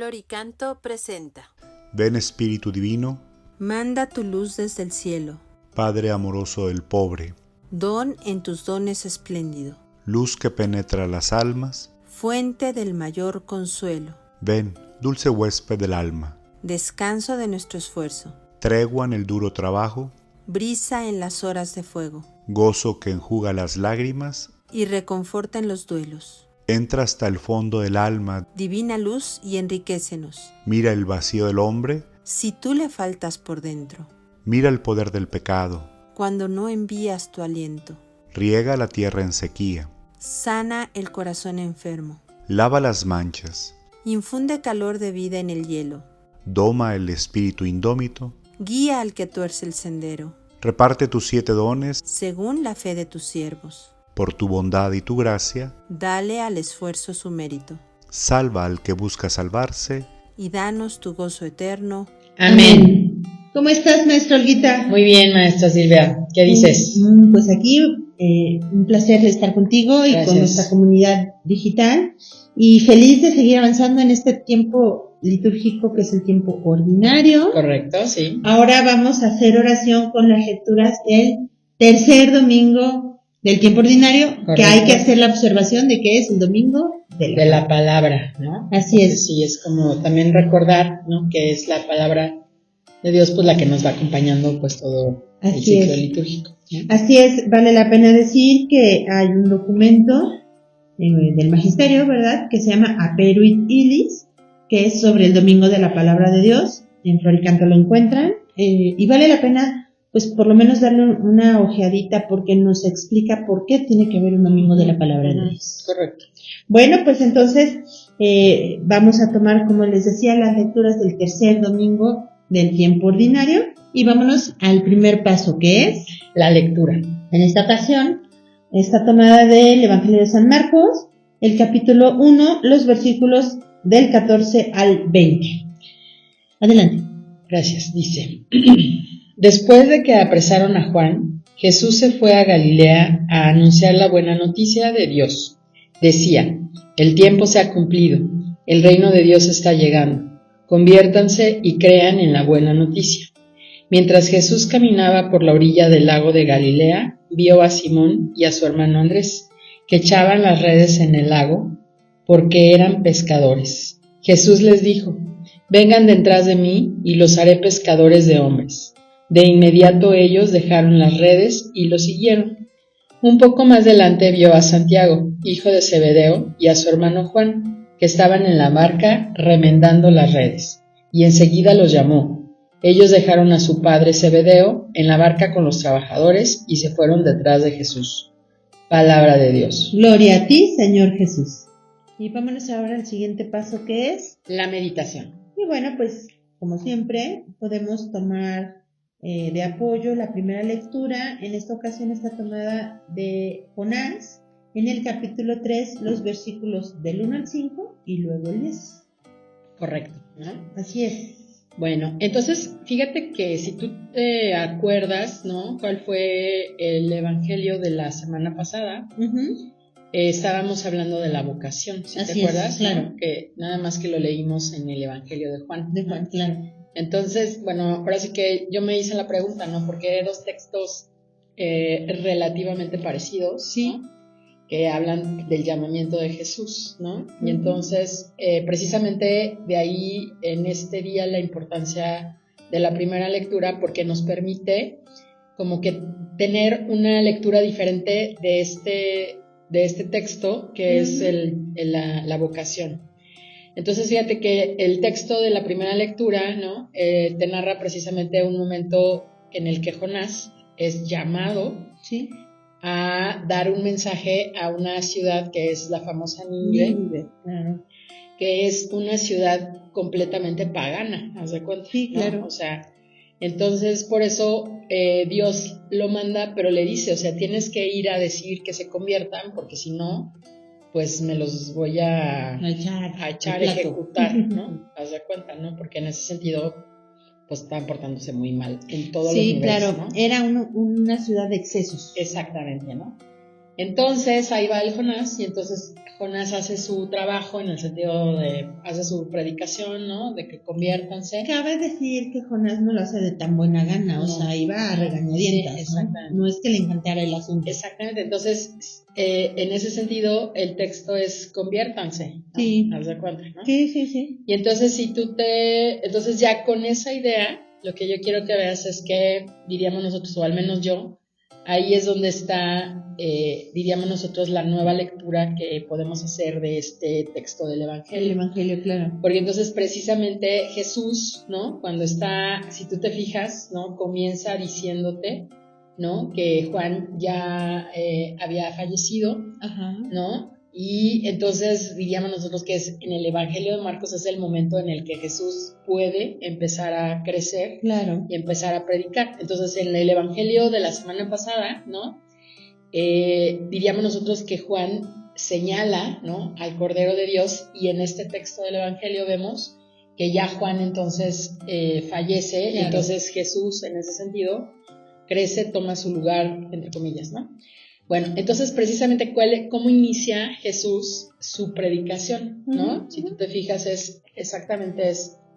Floricanto presenta. Ven Espíritu Divino, Manda tu luz desde el cielo, Padre amoroso del pobre, don en tus dones espléndido, luz que penetra las almas. fuente del mayor consuelo, Ven, dulce huésped del alma, descanso de nuestro esfuerzo, tregua en el duro trabajo, brisa en las horas de fuego, gozo que enjuga las lágrimas. y reconforta en los duelos. Entra hasta el fondo del alma, Divina luz y enriquécenos, mira el vacío del hombre, si tú le faltas por dentro, mira el poder del pecado, cuando no envías tu aliento. riega la tierra en sequía, Sana el corazón enfermo, lava las manchas, infunde calor de vida en el hielo, doma el espíritu indómito, guía al que tuerce el sendero, reparte tus 7 dones, según la fe de tus siervos. por tu bondad y tu gracia, Dale al esfuerzo su mérito, salva al que busca salvarse. y danos tu gozo eterno. Amén. ¿Cómo estás, maestra Olguita? Muy bien, maestra Silvia. ¿Qué dices? Pues aquí un placer estar contigo y Gracias. con nuestra comunidad digital y feliz de seguir avanzando en este tiempo litúrgico que es el tiempo ordinario. Correcto, sí. Ahora vamos a hacer oración con las lecturas del tercer domingo del tiempo ordinario, Correcto. que hay que hacer la observación de que es el domingo De la palabra, ¿no? Así es. Sí, es como también recordar, ¿no? Que es la palabra de Dios, pues la que nos va acompañando, pues todo el Así ciclo es. litúrgico, ¿no? Así es, vale la pena decir que hay un documento del magisterio, ¿verdad?, que se llama Aperuit Illis, que es sobre el domingo de la palabra de Dios. En Floricanto lo encuentran, y vale la pena, pues por lo menos darle una ojeadita porque nos explica por qué tiene que haber un domingo de la palabra de Dios. Correcto. Bueno, pues entonces vamos a tomar, como les decía, las lecturas del tercer domingo del tiempo ordinario y vámonos al primer paso, que es La lectura. en esta ocasión, está tomada del Evangelio de San Marcos, el capítulo 1, los versículos del 14 al 20. Adelante. Gracias. Dice: Después de que apresaron a Juan, Jesús se fue a Galilea a anunciar la buena noticia de Dios. Decía: el tiempo se ha cumplido, el reino de Dios está llegando. Conviértanse y crean en la buena noticia. Mientras Jesús caminaba por la orilla del lago de Galilea, vio a Simón y a su hermano Andrés, que echaban las redes en el lago, porque eran pescadores. Jesús les dijo: vengan detrás de mí y los haré pescadores de hombres. De inmediato ellos dejaron las redes y lo siguieron. Un poco más adelante vio a Santiago, hijo de Zebedeo, y a su hermano Juan, que estaban en la barca remendando las redes, y enseguida los llamó. Ellos dejaron a su padre Zebedeo en la barca con los trabajadores y se fueron detrás de Jesús. Palabra de Dios. Gloria a ti, Señor Jesús. Y vámonos ahora al siguiente paso, que es, La meditación. y bueno, pues como siempre, podemos tomar de apoyo la primera lectura. En esta ocasión está tomada de Jonás, en el capítulo 3, los versículos del 1 al 5 y luego el 10. Correcto, ¿no? Así es. Bueno, entonces fíjate que si tú te acuerdas, ¿no? ¿Cuál fue el evangelio de la semana pasada? Estábamos hablando de la vocación, ¿sí? Así ¿Te acuerdas? es, claro. ¿No? Que nada más que lo leímos en el evangelio de Juan. De Juan, claro. Entonces, bueno, ahora sí que yo me hice la pregunta, ¿no? Porque hay dos textos relativamente parecidos, Sí. ¿no? Que hablan del llamamiento de Jesús, ¿no? Y entonces, precisamente de ahí, en este día, la importancia de la primera lectura, porque nos permite como que tener una lectura diferente de este texto, que es la vocación. Entonces, fíjate que el texto de la primera lectura, ¿no? Te narra precisamente un momento en el que Jonás es llamado, Sí. a dar un mensaje a una ciudad que es la famosa Nínive, Claro. que es una ciudad completamente pagana, ¿haz de cuenta? Sí, claro. ¿No? O sea, entonces por eso Dios lo manda, pero le dice, o sea, tienes que ir a decir que se conviertan, porque si no, pues me los voy a echar a ejecutar, ¿no? Haz de cuenta, ¿no? Porque en ese sentido, pues estaban portándose muy mal en todos los niveles. Sí, claro, ¿no? era una ciudad de excesos. Exactamente, ¿no? Entonces ahí va el Jonás, y entonces Jonás hace su trabajo en el sentido de, hace su predicación, ¿no? De que conviértanse. Cabe decir que Jonás no lo hace de tan buena gana, o sea, iba a regañadientas, Sí, exactamente. ¿no? No es que le encantara el asunto. Exactamente, entonces, en ese sentido, el texto es conviértanse, ¿no? Sí. Haz de cuenta, ¿no? Sí. Y entonces, entonces ya con esa idea, lo que yo quiero que veas es que, diríamos nosotros, o al menos yo, ahí es donde está, diríamos nosotros, la nueva lectura que podemos hacer de este texto del Evangelio. El Evangelio, claro. Porque entonces precisamente Jesús, ¿no? Cuando está, si tú te fijas, ¿no? Comienza diciéndote, ¿no? Que Juan ya había fallecido, Ajá. ¿no? Y entonces diríamos nosotros que es en el Evangelio de Marcos es el momento en el que Jesús puede empezar a crecer, claro, y empezar a predicar. Entonces en el Evangelio de la semana pasada, ¿no? Diríamos nosotros que Juan señala, ¿no? Al Cordero de Dios, y en este texto del Evangelio vemos que ya Juan entonces fallece, claro. Entonces Jesús en ese sentido crece, toma su lugar, entre comillas, ¿no? Bueno, entonces precisamente cómo inicia Jesús su predicación, ¿no? Uh-huh. Si tú te fijas es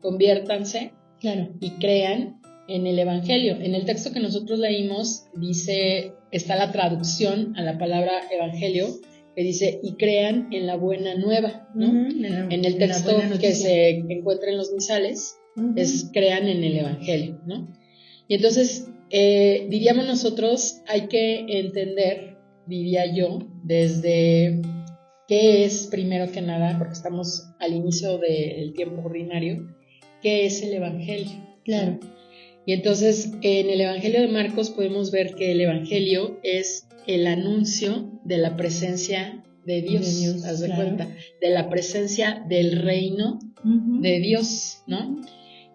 conviértanse, claro, y crean en el Evangelio. En el texto que nosotros leímos está la traducción a la palabra Evangelio, que dice y crean en la buena nueva, ¿no? Uh-huh. En el texto que se encuentra en los misales, uh-huh, es crean en el Evangelio, ¿no? Y entonces diríamos nosotros hay que entender, diría yo, desde qué es primero que nada, porque estamos al inicio del tiempo ordinario, qué es el Evangelio. Claro. Y entonces en el Evangelio de Marcos podemos ver que el Evangelio es el anuncio de la presencia de Dios, haz de claro, cuenta, de la presencia del reino, uh-huh, de Dios, ¿no?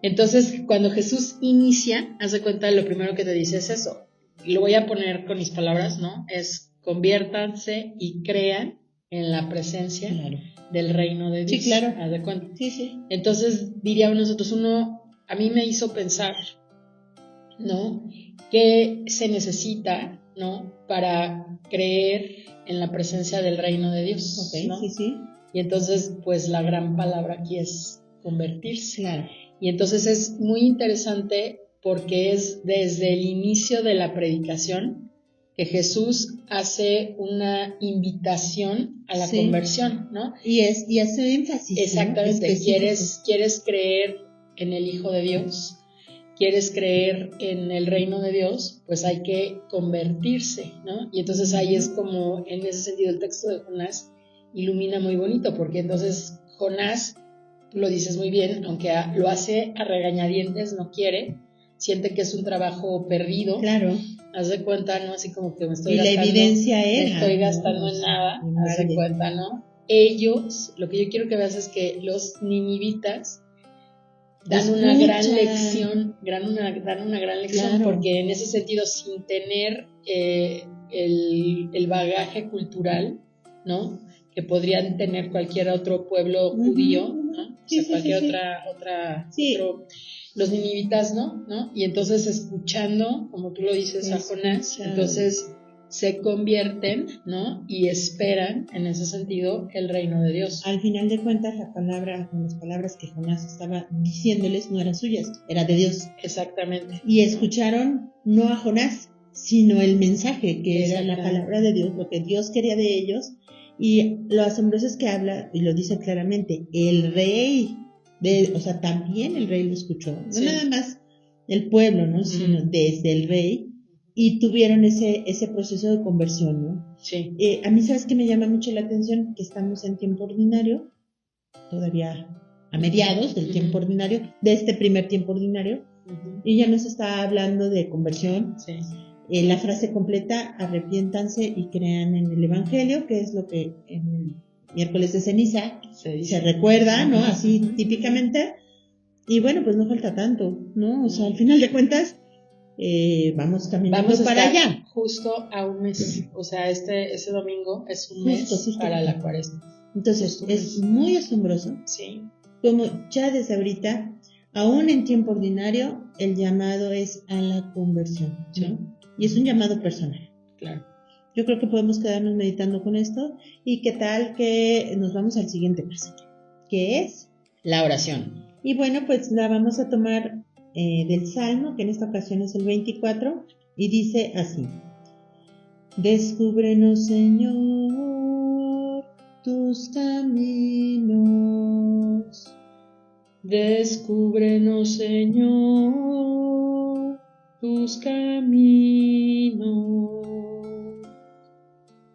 Entonces cuando Jesús inicia, haz de cuenta, lo primero que te dice es eso, y lo voy a poner con mis palabras, ¿no? Es conviértanse y crean en la presencia, claro, del reino de Dios. Sí, claro. ¿Haz de cuenta? Sí. Entonces, diríamos nosotros, a mí me hizo pensar, ¿no? ¿Qué se necesita, ¿no? Para creer en la presencia del reino de Dios, okay, ¿no? Sí. Y entonces, pues la gran palabra aquí es convertirse. Claro. Y entonces es muy interesante porque es desde el inicio de la predicación que Jesús hace una invitación a la conversión, ¿no? Y hace énfasis. Exactamente, ¿no? ¿Quieres creer en el Hijo de Dios? ¿Quieres creer en el reino de Dios? Pues hay que convertirse, ¿no? Y entonces ahí es como, en ese sentido, el texto de Jonás ilumina muy bonito, porque entonces Jonás, tú lo dices muy bien, aunque lo hace a regañadientes, no quiere, siente que es un trabajo perdido. Claro. Haz de cuenta, ¿no? Así como que me estoy gastando. Y la evidencia era. Me estoy gastando en nada, haz de cuenta, ¿no? Ellos, lo que yo quiero que veas es que los ninivitas dan una gran lección, dan una gran lección, claro, porque en ese sentido, sin tener el bagaje cultural, ¿no? Que podrían tener cualquier otro pueblo judío, ¿no? Sí, o sea, cualquier otra los ninivitas, ¿no? Y entonces escuchando, como tú lo dices, a Jonás, entonces se convierten, ¿no? Y esperan, en ese sentido, el reino de Dios. Al final de cuentas, las palabras que Jonás estaba diciéndoles no eran suyas, era de Dios. Exactamente. Y escucharon no a Jonás, sino el mensaje, que era la palabra de Dios, lo que Dios quería de ellos. Y lo asombroso es que habla, y lo dice claramente, el rey, o sea, también el rey lo escuchó, no nada más el pueblo, ¿no? Sino desde el rey, y tuvieron ese proceso de conversión, ¿no? Sí. A mí, ¿sabes qué me llama mucho la atención? Que estamos en tiempo ordinario, todavía a mediados del tiempo ordinario, de este primer tiempo ordinario, y ya nos está hablando de conversión. Sí. La frase completa, arrepiéntanse y crean en el Evangelio, que es lo que en el miércoles de ceniza se recuerda, ¿no? Así típicamente. Y bueno, pues no falta tanto, ¿no? O sea, al final de cuentas, vamos caminando para allá. Justo a un mes, o sea, ese domingo es un mes para la Cuaresma. Entonces, es muy asombroso. Sí. Como ya desde ahorita, aún en tiempo ordinario, el llamado es a la conversión, ¿no? Y es un llamado personal. Claro. yo creo que podemos quedarnos meditando con esto. Y qué tal que nos vamos al siguiente paso, que es la oración. Y bueno, pues la vamos a tomar del Salmo, que en esta ocasión es el 24, y dice así: Descúbrenos, Señor, tus caminos. Descúbrenos, Señor, tus caminos.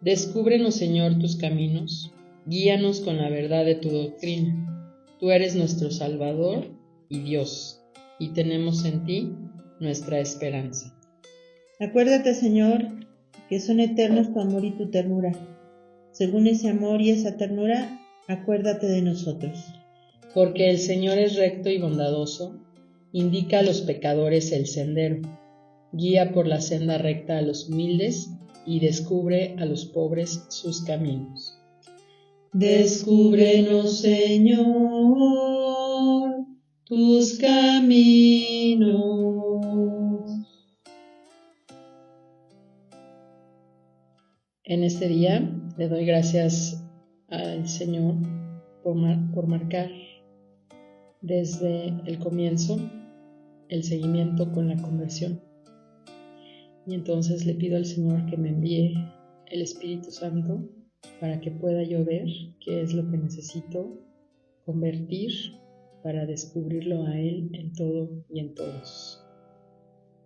Descúbrenos, Señor, tus caminos. Guíanos con la verdad de tu doctrina. Tú eres nuestro Salvador y Dios, y tenemos en ti nuestra esperanza. Acuérdate, Señor, que son eternos tu amor y tu ternura. Según ese amor y esa ternura, acuérdate de nosotros. Porque el Señor es recto y bondadoso, indica a los pecadores el sendero, guía por la senda recta a los humildes y descubre a los pobres sus caminos. Descúbrenos, Señor, tus caminos. En este día le doy gracias al Señor por marcar desde el comienzo el seguimiento con la conversión. Y entonces le pido al Señor que me envíe el Espíritu Santo para que pueda yo ver qué es lo que necesito convertir para descubrirlo a Él en todo y en todos.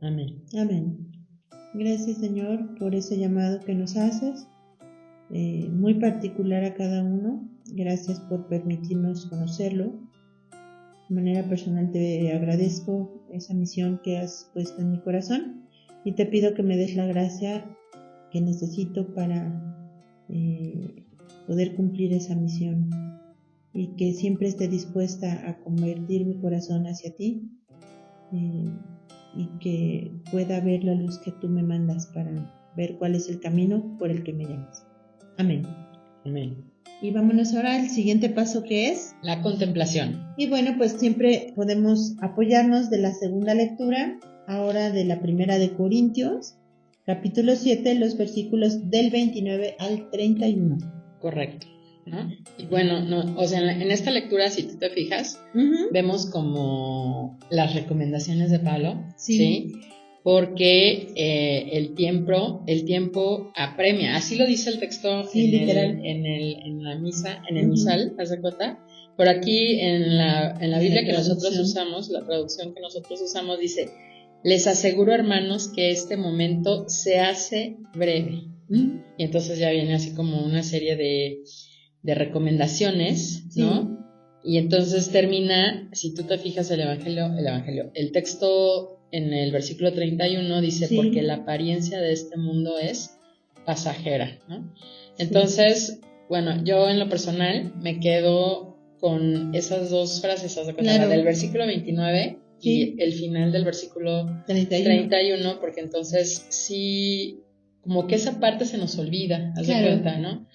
Amén. Amén. Gracias, Señor, por ese llamado que nos haces, muy particular a cada uno. Gracias por permitirnos conocerlo. De manera personal te agradezco esa misión que has puesto en mi corazón y te pido que me des la gracia que necesito para poder cumplir esa misión y que siempre esté dispuesta a convertir mi corazón hacia ti y que pueda ver la luz que tú me mandas para ver cuál es el camino por el que me llamas. Amén. Amén. Y vámonos ahora al siguiente paso, que es la contemplación. Y bueno, pues siempre podemos apoyarnos de la segunda lectura, ahora de la primera de Corintios, capítulo 7, los versículos del 29 al 31. Correcto, ¿no? Y bueno, o sea, en esta lectura, si tú te fijas, vemos como las recomendaciones de Pablo, ¿sí? Porque el tiempo apremia, así lo dice el texto en la misa, en el misal, ¿haz de cuenta? Por aquí en la Biblia que nosotros usamos, la traducción que nosotros usamos dice: les aseguro, hermanos, que este momento se hace breve. Y entonces ya viene así como una serie de recomendaciones, ¿no? Y entonces termina, si tú te fijas el texto en el versículo 31 dice: porque la apariencia de este mundo es pasajera, ¿no? Entonces, bueno, yo en lo personal me quedo con esas dos frases, la del versículo 29 y el final del versículo 31, porque entonces sí, como que esa parte se nos olvida, haz de cuenta, ¿no?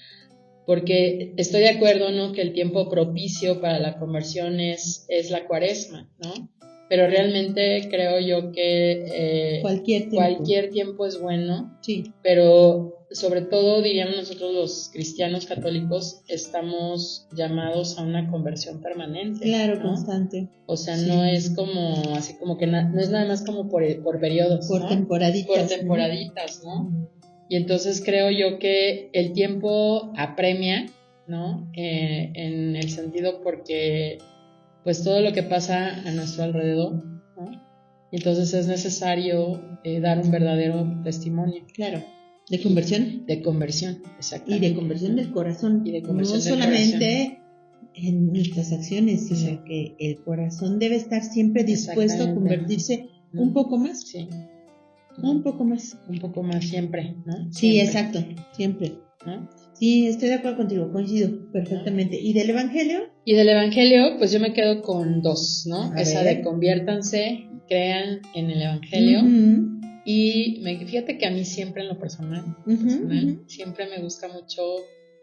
Porque estoy de acuerdo, ¿no?, que el tiempo propicio para la conversión es la Cuaresma, ¿no? Pero realmente creo yo que cualquier tiempo es bueno, pero sobre todo, diríamos nosotros los cristianos católicos, estamos llamados a una conversión permanente. Claro, ¿no? Constante. O sea, no es como, así como que no es nada más como por periodos, por ¿no? temporaditas, ¿no? Y entonces creo yo que el tiempo apremia, ¿no? En el sentido porque pues todo lo que pasa a nuestro alrededor, ¿no? Y entonces es necesario dar un verdadero testimonio. Claro. ¿De conversión? De conversión, exactamente. Y de conversión del corazón. Y de conversión no del solamente en nuestras acciones, sino que el corazón debe estar siempre dispuesto a convertirse un poco más. Sí. Un poco más. Un poco más siempre, ¿no? Sí, Siempre. exacto, siempre. ¿No? Sí, estoy de acuerdo contigo, coincido perfectamente. ¿Y del Evangelio? Y del Evangelio, pues yo me quedo con dos, ¿no? A Esa ver. de conviértanse, crean en el Evangelio. Y fíjate que a mí siempre en lo personal, siempre me gusta mucho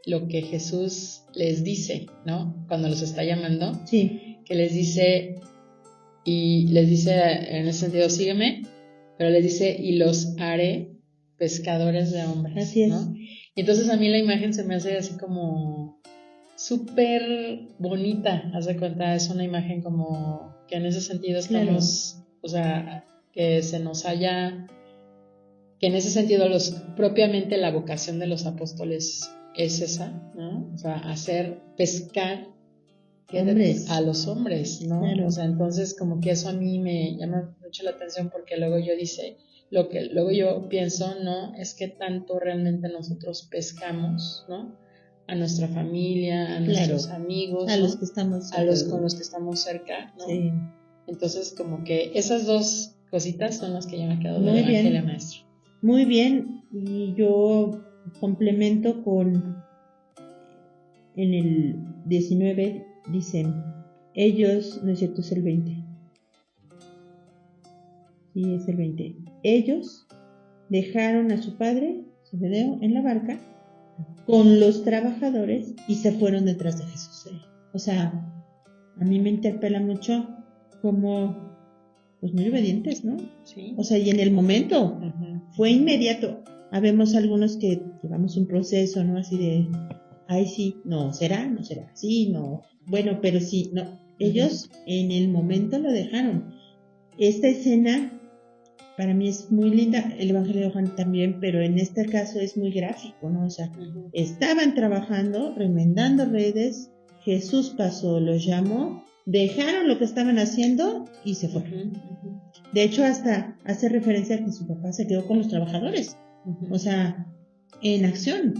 lo que Jesús les dice, ¿no? Cuando los está llamando, que les dice en ese sentido, sígueme, pero les dice: y los haré pescadores de hombres. Así es. ¿No? Y entonces a mí la imagen se me hace así como súper bonita, haz de cuenta, es una imagen como que en ese sentido estamos, o sea, que se nos haya, que en ese sentido propiamente la vocación de los apóstoles es esa, ¿no? O sea, pescar hombres. a los hombres, ¿no? Claro. O sea, entonces como que eso a mí me llama mucho la atención porque luego yo pienso, ¿no? Es que tanto realmente nosotros pescamos, ¿no? A nuestra familia, a nuestros amigos, a ¿no? los que estamos con los que estamos cerca, ¿no? Sí. Entonces como que esas dos cositas son las que ya me quedo Muy del Evangelio, bien. maestro. Muy bien, y yo complemento con, en el 19 dicen, ellos, no es cierto, es el 20. Sí, es el 20. Ellos dejaron a su padre, Zebedeo, en la barca con los trabajadores y se fueron detrás de Jesús. Sí. O sea, a mí me interpela mucho como, pues muy obedientes, ¿no? Sí. O sea, y en el momento, fue inmediato. Habemos algunos que llevamos un proceso, ¿no? Así de, ay, sí, no, será, sí, no, bueno, pero sí, no. Ellos en el momento lo dejaron. Esta escena para mí es muy linda, el Evangelio de Juan también, pero en este caso es muy gráfico, ¿no? O sea, estaban trabajando, remendando redes, Jesús pasó, los llamó, dejaron lo que estaban haciendo y se fueron. De hecho, hasta hace referencia a que su papá se quedó con los trabajadores, o sea, en acción.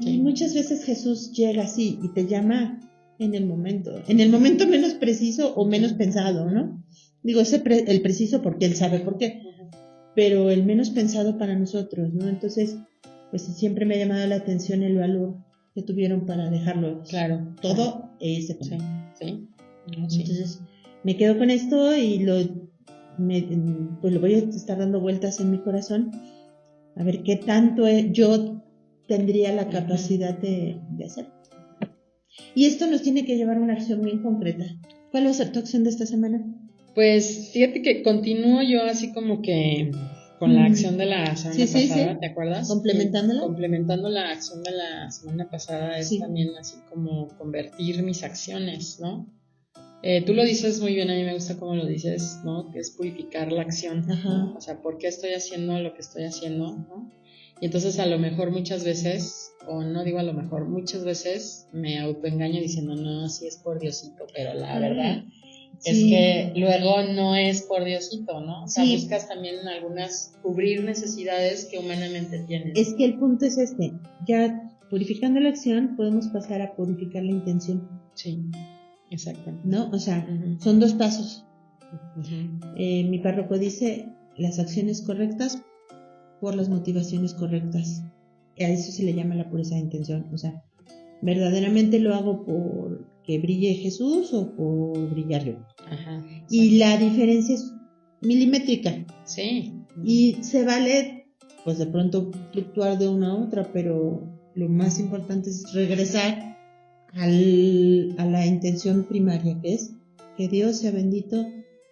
Sí. Y muchas veces Jesús llega así y te llama en el momento menos preciso o menos pensado, ¿no? Digo, el preciso porque Él sabe por qué, pero el menos pensado para nosotros, ¿no? Entonces, pues siempre me ha llamado la atención el valor que tuvieron para dejarlo. Claro. Todo ese. Sí. Entonces, me quedo con esto y pues lo voy a estar dando vueltas en mi corazón a ver qué tanto yo tendría la capacidad de hacer. Y esto nos tiene que llevar a una acción bien concreta. ¿Cuál va a ser tu acción de esta semana? Pues fíjate que continúo yo así como que con la acción de la semana pasada, ¿te acuerdas? ¿Complementándola? Complementando la acción de la semana pasada es también así como convertir mis acciones, ¿no? Tú lo dices muy bien, a mí me gusta cómo lo dices, ¿no? Que es purificar la acción, ¿no? O sea, ¿por qué estoy haciendo lo que estoy haciendo, ¿no? Y entonces a lo mejor muchas veces, o no digo a lo mejor, muchas veces me autoengaño diciendo, no, así es por Diosito, pero la verdad es que luego no es por Diosito, ¿no? O sea, buscas también cubrir necesidades que humanamente tienes. Es que el punto es ya purificando la acción podemos pasar a purificar la intención. Sí, exactamente. ¿No? O sea, son 2 pasos. Mi párroco dice, las acciones correctas por las motivaciones correctas. A eso se le llama la pureza de intención. O sea, ¿verdaderamente lo hago por que brille Jesús o por brillar yo? Y la diferencia es milimétrica. Sí. Y se vale, pues de pronto fluctuar de una a otra, pero lo más importante es regresar a la intención primaria, que es que Dios sea bendito,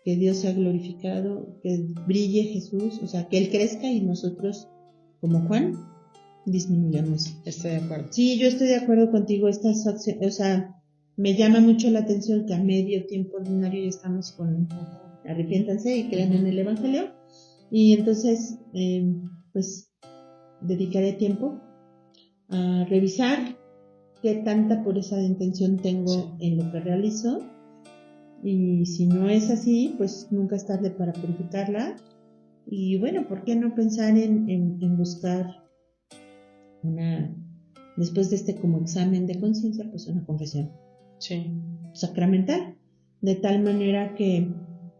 que Dios sea glorificado, que brille Jesús, o sea, que Él crezca y nosotros, como Juan, disminuyamos. Estoy de acuerdo. Sí, yo estoy de acuerdo contigo. Estas acciones, o sea, me llama mucho la atención que a medio tiempo ordinario ya estamos con arrepiéntanse y crean en el Evangelio. Y entonces, pues, dedicaré tiempo a revisar qué tanta pureza de intención tengo en lo que realizo. Y si no es así, pues nunca es tarde para purificarla. Y bueno, ¿por qué no pensar en buscar después de este como examen de conciencia, pues una confesión sacramental, de tal manera que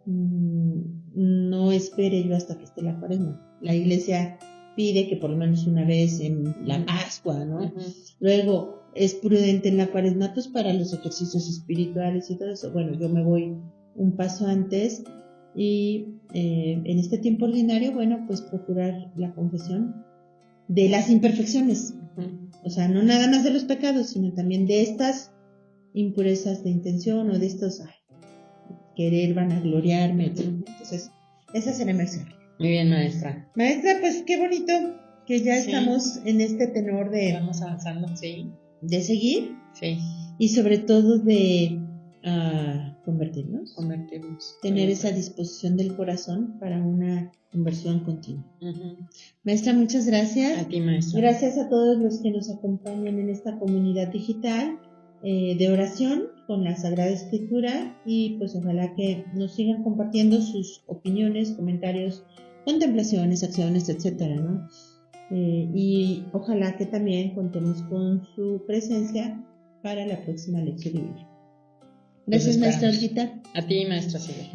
no espere yo hasta que esté la Cuaresma. La Iglesia pide que por lo menos una vez en la Pascua, ¿no? Luego es prudente en la Cuaresma, pues para los ejercicios espirituales y todo eso. Bueno, yo me voy un paso antes y en este tiempo ordinario, bueno, pues procurar la confesión de las imperfecciones, o sea, no nada más de los pecados, sino también de estas impurezas de intención o de estos querer vanagloriarme, etc. Entonces, esa será mi acción. Muy bien, maestra. Maestra, pues qué bonito que ya Sí. estamos en este tenor Vamos avanzando, sí. de seguir Sí, y sobre todo de convertirnos, convertirnos. tener esa disposición del corazón para una conversión continua. Ujú. Maestra, muchas gracias. A ti, maestra. Gracias a todos los que nos acompañan en esta comunidad digital de oración con la Sagrada Escritura y pues ojalá que nos sigan compartiendo sus opiniones, comentarios, contemplaciones, acciones, etcétera, ¿no? Y ojalá que también contemos con su presencia para la próxima lección divina. Gracias, Los maestra esperamos. Olguita. A ti, maestra Silvia.